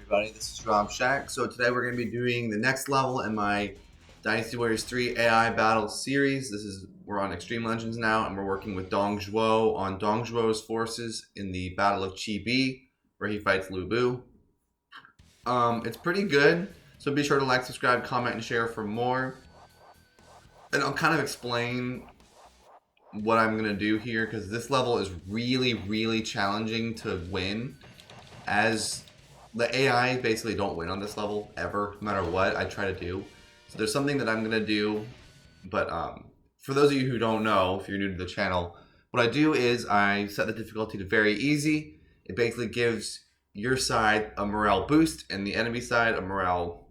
everybody, this is Rob Shack. So today we're going to be doing the next level in my Dynasty Warriors 3 AI Battle series. We're on Extreme Legends now, and we're working with Zhou on Zhou's forces in the Battle of Chibi, where he fights Lu Bu. It's pretty good, so be sure to like, subscribe, comment, and share for more. And I'll kind of explain what I'm going to do here, because this level is really challenging to win, as the AI basically don't win on this level ever, no matter what I try to do. So there's something that I'm gonna do, but for those of you who don't know, if you're new to the channel, what I do is I set the difficulty to very easy. It basically gives your side a morale boost and the enemy side a morale,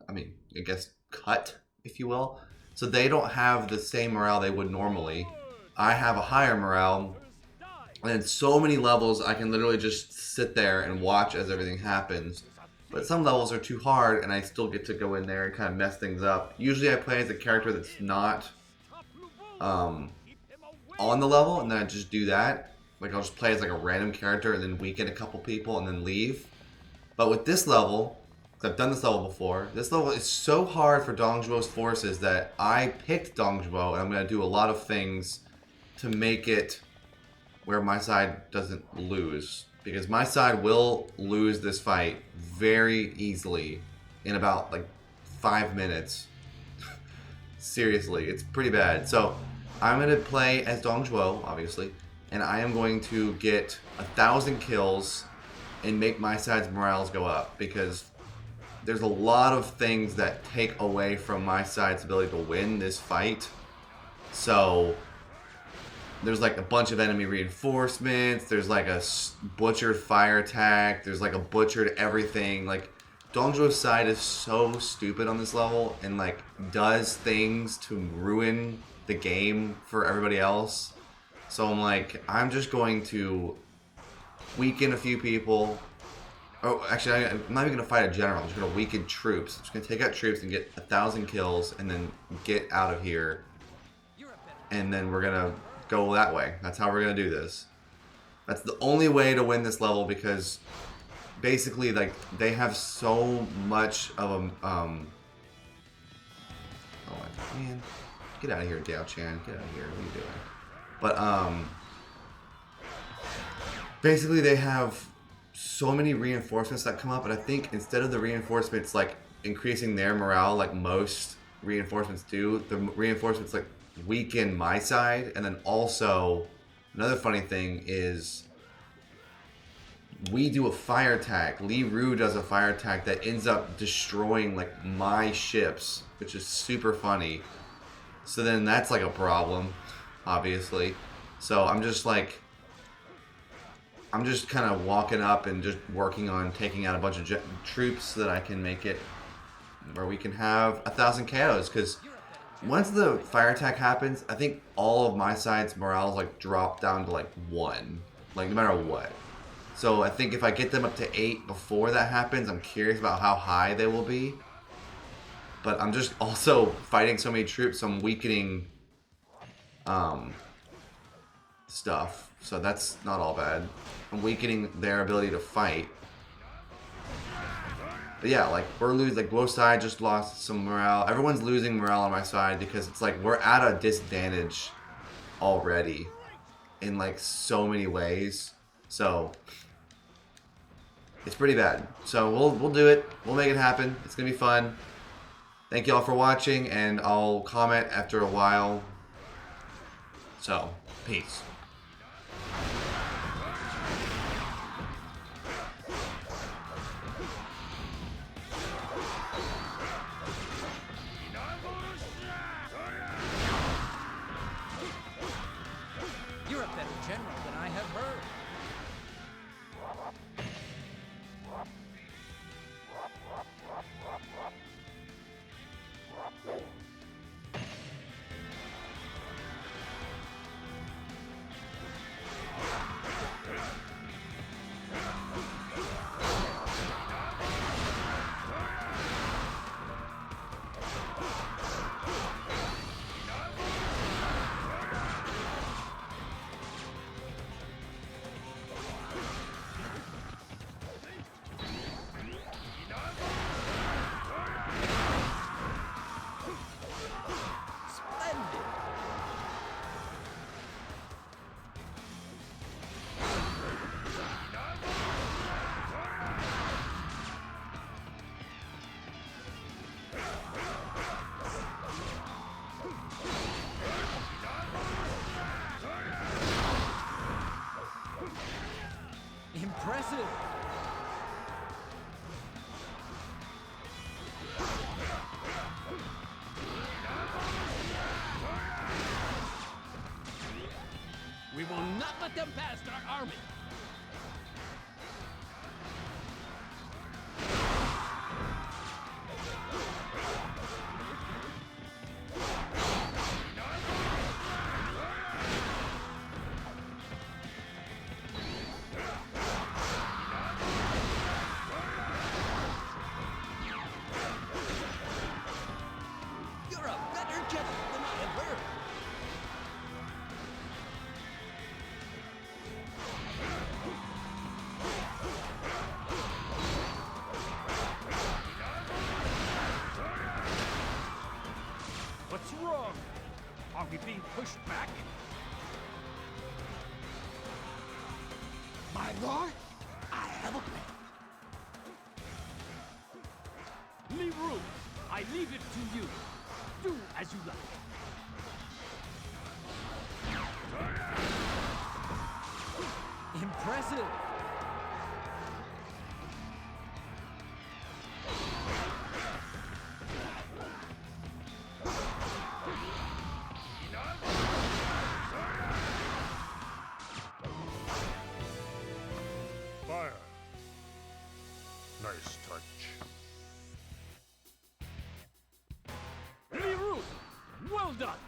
I guess cut, if you will. So they don't have the same morale they would normally. I have a higher morale. And in so many levels, I can literally just sit there and watch as everything happens. But some levels are too hard, and I still get to go in there and kind of mess things up. Usually I play as a character that's not on the level, and then I just do that. Like, I'll just play as like a random character and then weaken a couple people and then leave. But with this level, because I've done this level before, this level is so hard for Zhou's forces that I picked Zhou, and I'm going to do a lot of things to make it where my side doesn't lose, because my side will lose this fight very easily in about like 5 minutes. Seriously, it's pretty bad. So I'm gonna play as Zhou, obviously, and I am going to get 1,000 kills and make my side's morales go up, because there's a lot of things that take away from my side's ability to win this fight. So there's like a bunch of enemy reinforcements, there's like a butchered fire attack, there's like a butchered everything. Like, Zhou's side is so stupid on this level and like does things to ruin the game for everybody else. So I'm just going to weaken a few people. Oh, actually, I'm not even going to fight a general, I'm just going to weaken troops. I'm just going to take out troops and get 1,000 kills and then get out of here. And then we're going to go that way. That's how we're gonna do this. That's the only way to win this level, because basically, like, they have so much of a oh man, get out of here, Dao Chan, get out of here. What are you doing? But basically they have so many reinforcements that come up, and I think instead of the reinforcements like increasing their morale like most reinforcements do, the reinforcements like weaken my side. And then also another funny thing is we do a fire attack. Li Ru does a fire attack that ends up destroying like my ships, which is super funny. So then that's like a problem, obviously. So I'm just kind of walking up and just working on taking out a bunch of troops so that I can make it where we can have 1,000 K.Os, because once the fire attack happens, I think all of my side's morales like drop down to like 1, like no matter what. So I think if I get them up to 8 before that happens, I'm curious about how high they will be. But I'm just also fighting so many troops, so I'm weakening stuff. So that's not all bad. I'm weakening their ability to fight. But yeah, like, we're losing, like, both sides just lost some morale. Everyone's losing morale on my side, because it's like we're at a disadvantage already in like so many ways. So it's pretty bad. So we'll do it. We'll make it happen. It's gonna be fun. Thank you all for watching, and I'll comment after a while. So, peace. You're a better general than I have heard. Impressive! We will not let them past our army! You're a better general than I have heard! What's wrong? Are we being pushed back? My lord, I have a plan. Li Ru, I leave it to you. Do as you like. Impressive! Fire. Nice touch. Li Ru, well done!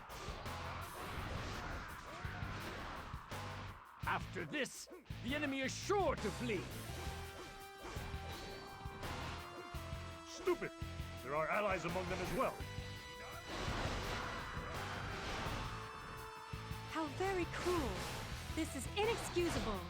After this, the enemy is sure to flee. Stupid! There are allies among them as well. How very cruel. This is inexcusable.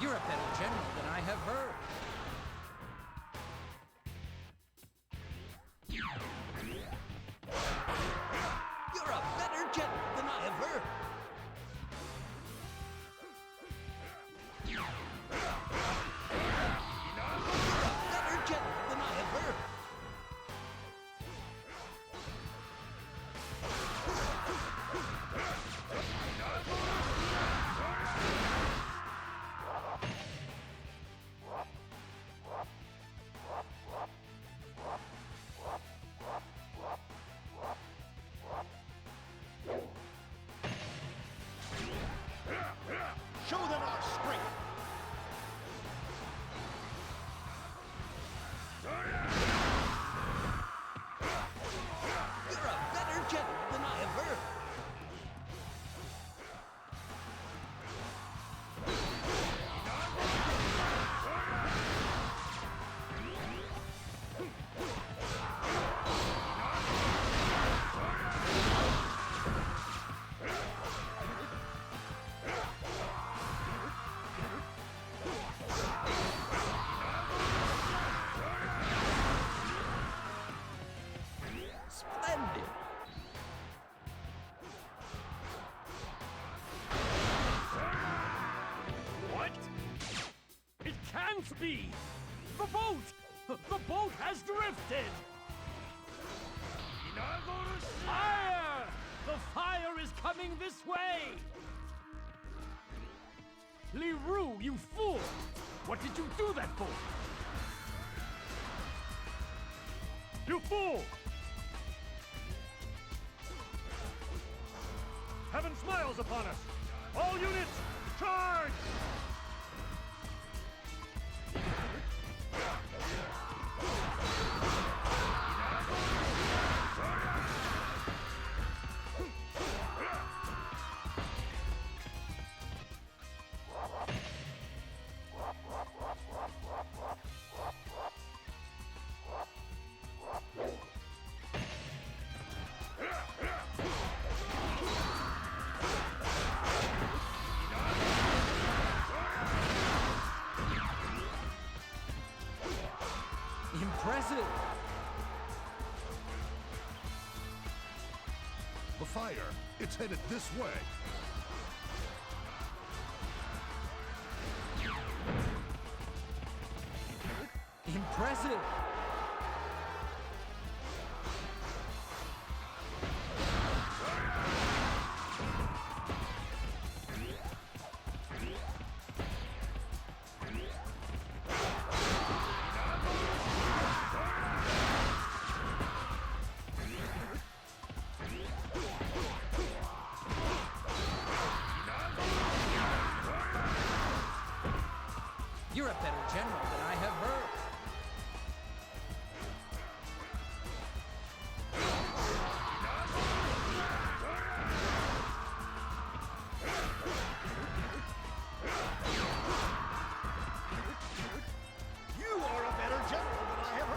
You're a better general than I have heard. You're a better general than I have heard. You're a better general than I have heard. You're a better general than I have heard. Show them our strength! You're a better general than I have heard. Splendid. What? It can't be! The boat! The boat has drifted! Fire! The fire is coming this way! Li Ru, you fool! What did you do that for? You fool! Heaven smiles upon us! All units, charge! fire. It's headed this way. Impressive! You're a better general than I have heard. You are a better general than I have heard.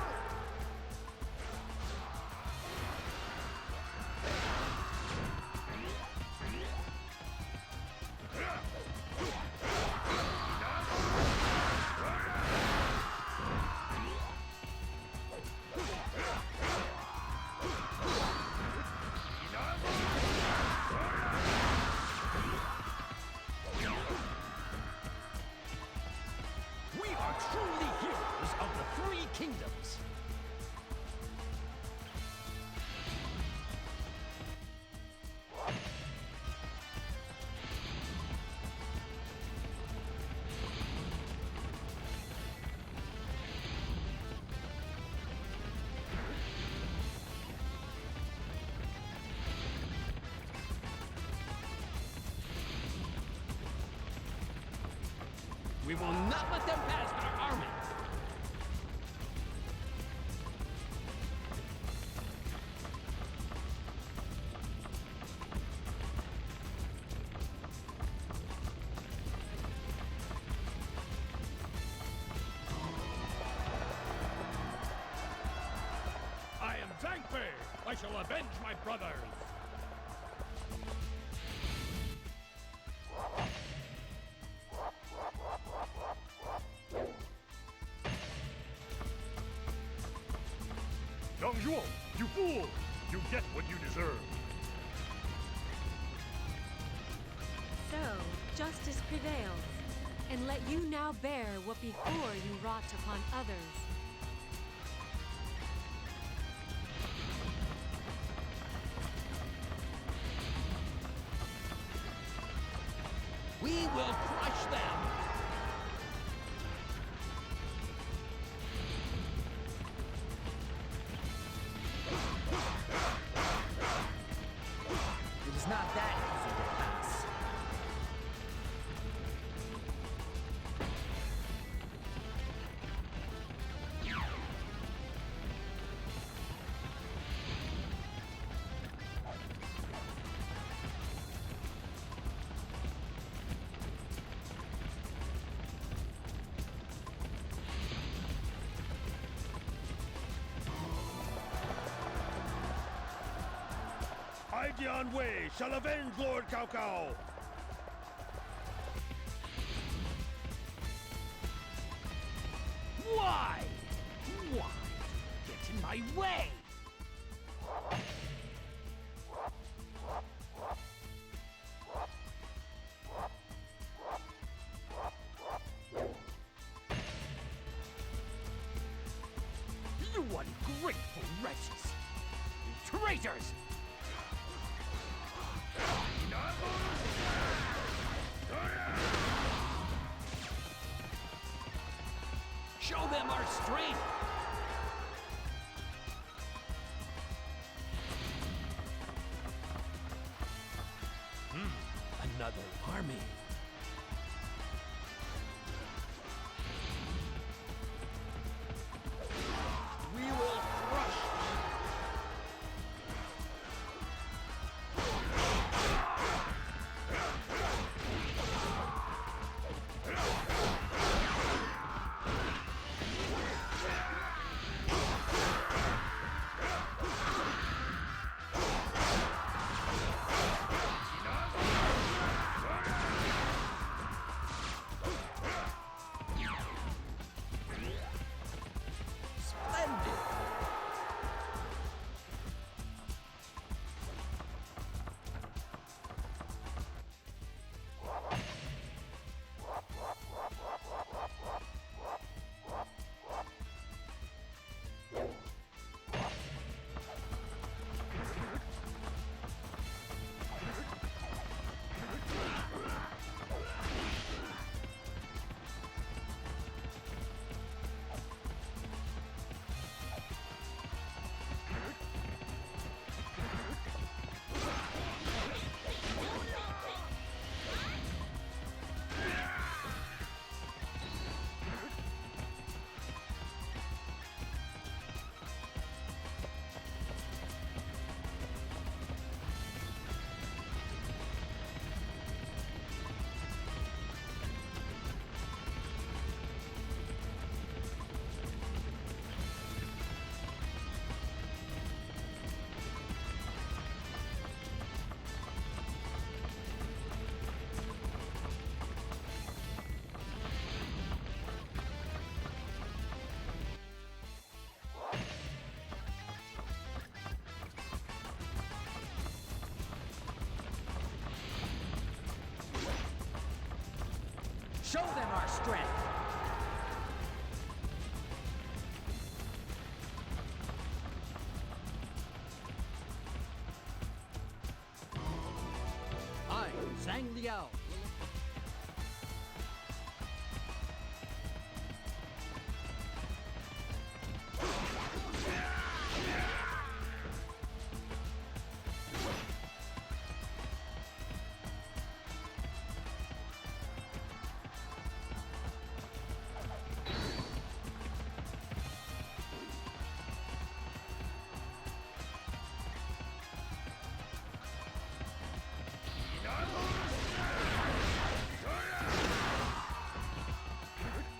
We are truly heroes of the Three Kingdoms. We will not let them pass our army. I am Zhou. I shall avenge my brothers. Zhou, you fool! You get what you deserve. So, justice prevails, and let you now bear what before you wrought upon others. We will crush them. It is not that easy to pass. Aijian Wei shall avenge Lord Cao Cao. Why? Why? Get in my way! You ungrateful wretches! You traitors! Show them our strength! Another army. We will crush. strength. I, Zhang Liao.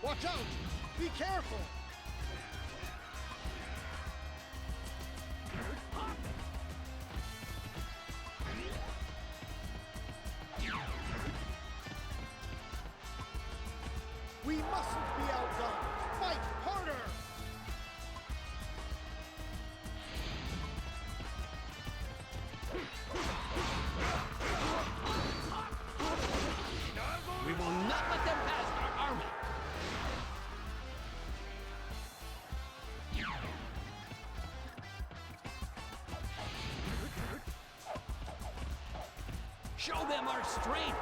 Watch out! Be careful! We mustn't be outdone! Fight harder! We will not let them pass our army. Show them our strength.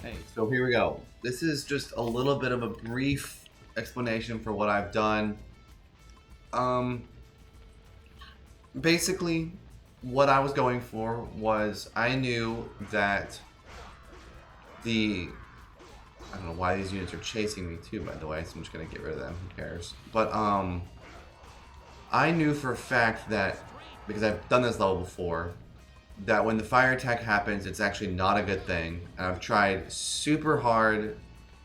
Hey, so here we go. This is just a little bit of a brief explanation for what I've done. Basically, what I was going for was I knew that I don't know why these units are chasing me too, by the way, so I'm just gonna get rid of them, who cares. But I knew for a fact that, because I've done this level before, that when the fire attack happens, it's actually not a good thing. And I've tried super hard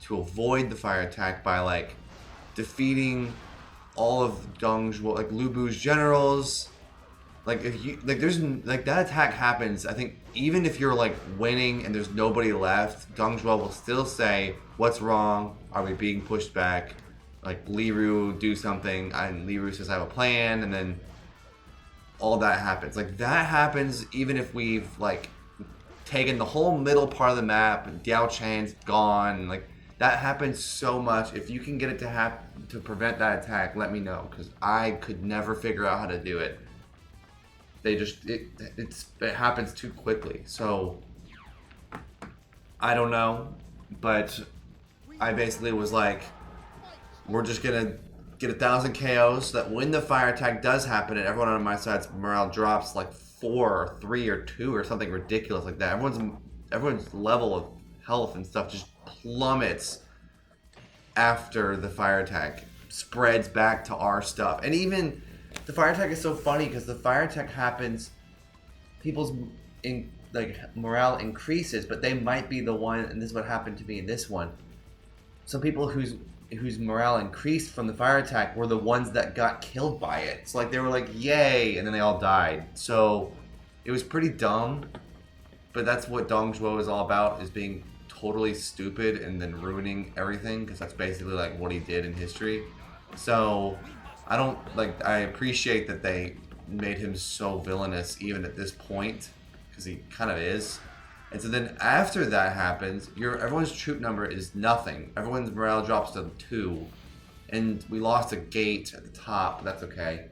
to avoid the fire attack by like defeating all of Dong Zhuo, like Lu Bu's generals. Like if you there's like that attack happens, I think even if you're like winning and there's nobody left, Dong Zhuo will still say, "What's wrong? Are we being pushed back?" Like Li Ru do something, and Li Ru says, "I have a plan," and then all that happens. Like that happens even if we've like taken the whole middle part of the map and Diao Chan's gone. Like that happens so much. If you can get it to prevent that attack, let me know, because I could never figure out how to do it. They just it happens too quickly. So I don't know, but I basically was like, we're just gonna get 1,000 K.Os so that when the fire attack does happen and everyone on my side's morale drops like 4 or 3 or 2 or something ridiculous like that, everyone's level of health and stuff just plummets after the fire attack spreads back to our stuff. And even the fire attack is so funny because the fire attack happens, people's morale increases, but they might be the one, and this is what happened to me in this one. Some people whose whose morale increased from the fire attack were the ones that got killed by it. So like they were like, yay, and then they all died. So it was pretty dumb, but that's what Dong Zhuo is all about, is being totally stupid and then ruining everything, because that's basically like what he did in history. So I appreciate that they made him so villainous even at this point, because he kind of is. And so then after that happens, everyone's troop number is nothing. Everyone's morale drops to 2. And we lost a gate at the top, but that's okay.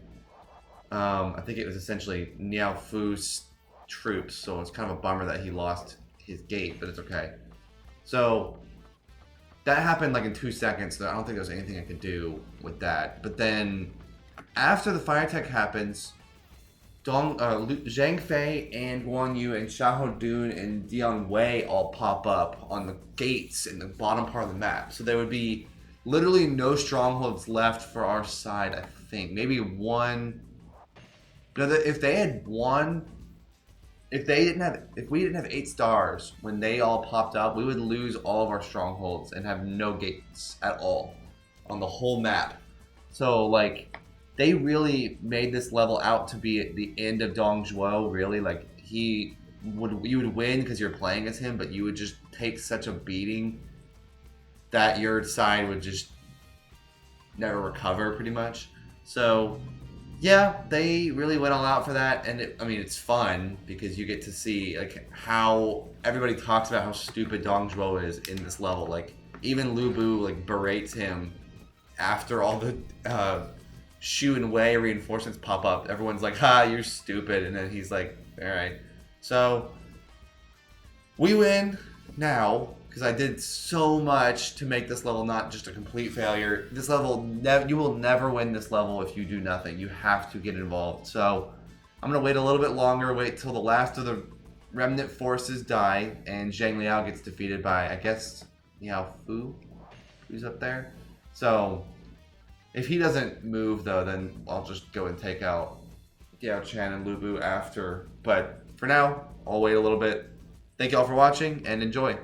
I think it was essentially Niao Fu's troops, so it's kind of a bummer that he lost his gate, but it's okay. So that happened like in 2 seconds, so I don't think there was anything I could do with that. But then after the fire attack happens, Zhang Fei and Guan Yu and Xiahou Dun and Dian Wei all pop up on the gates in the bottom part of the map. So there would be literally no strongholds left for our side, I think. Maybe one. You know, if they had won, if we didn't have 8 stars when they all popped up, we would lose all of our strongholds and have no gates at all on the whole map. So like, they really made this level out to be at the end of Dong Zhuo, really. Like, you would win because you're playing as him, but you would just take such a beating that your side would just never recover, pretty much. So, yeah, they really went all out for that, and it's fun because you get to see like how everybody talks about how stupid Dong Zhuo is in this level. Like, even Lu Bu like berates him after all the Shu and Wei reinforcements pop up. Everyone's like, "Ha, you're stupid," and then he's like, "All right." So we win now because I did so much to make this level not just a complete failure. This level, you will never win this level if you do nothing. You have to get involved. So I'm gonna wait a little bit longer. Wait till the last of the remnant forces die and Zhang Liao gets defeated by, I guess, Niao Fu, who's up there. So if he doesn't move, though, then I'll just go and take out Yao Chan and Lu Bu after. But for now, I'll wait a little bit. Thank you all for watching, and enjoy.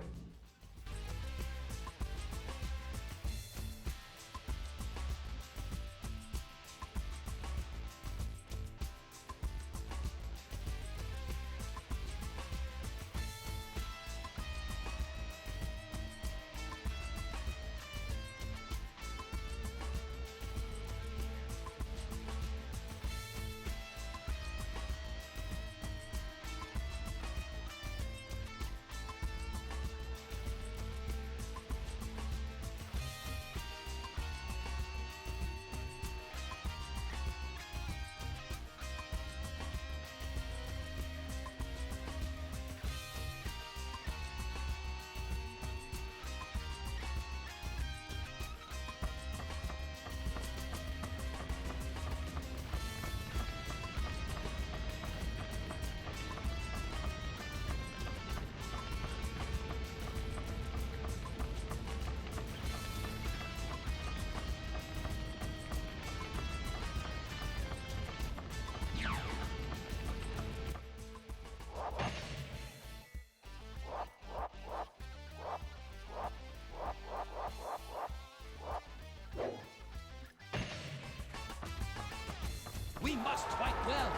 We must fight well.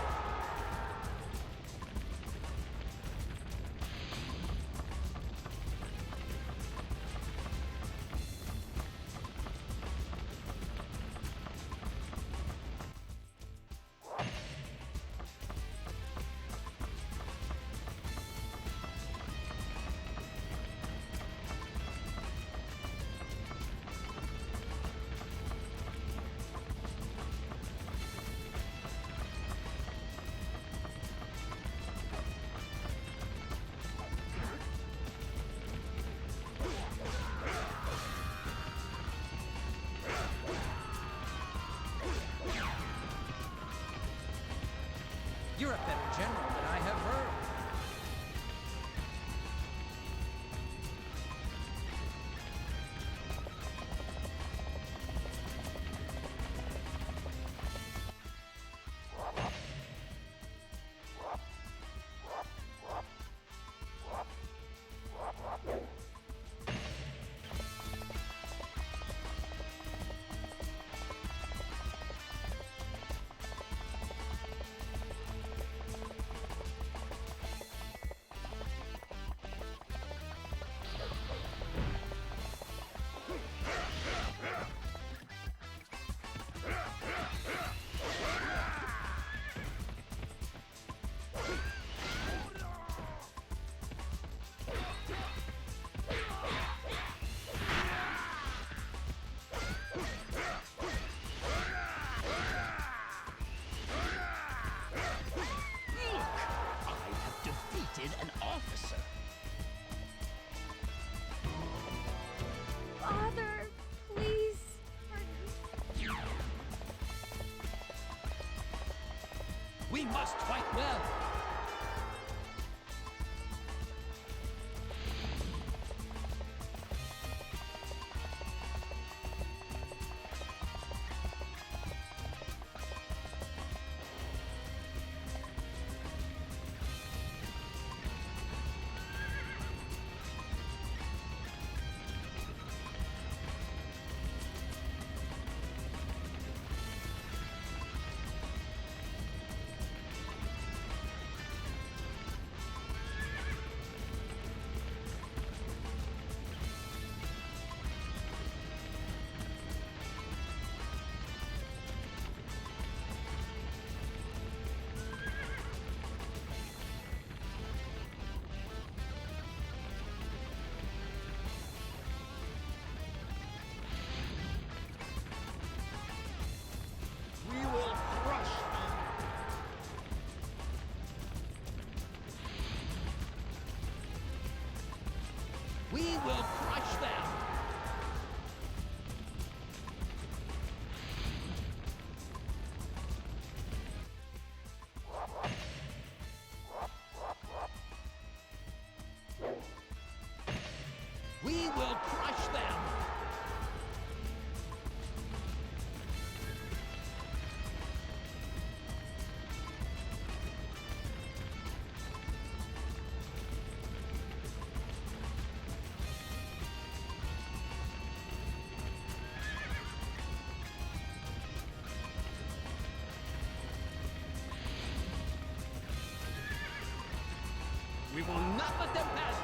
You're a better general than I have heard. must fight well. We will crush them. We will crush them. We will crush them. We will not let them pass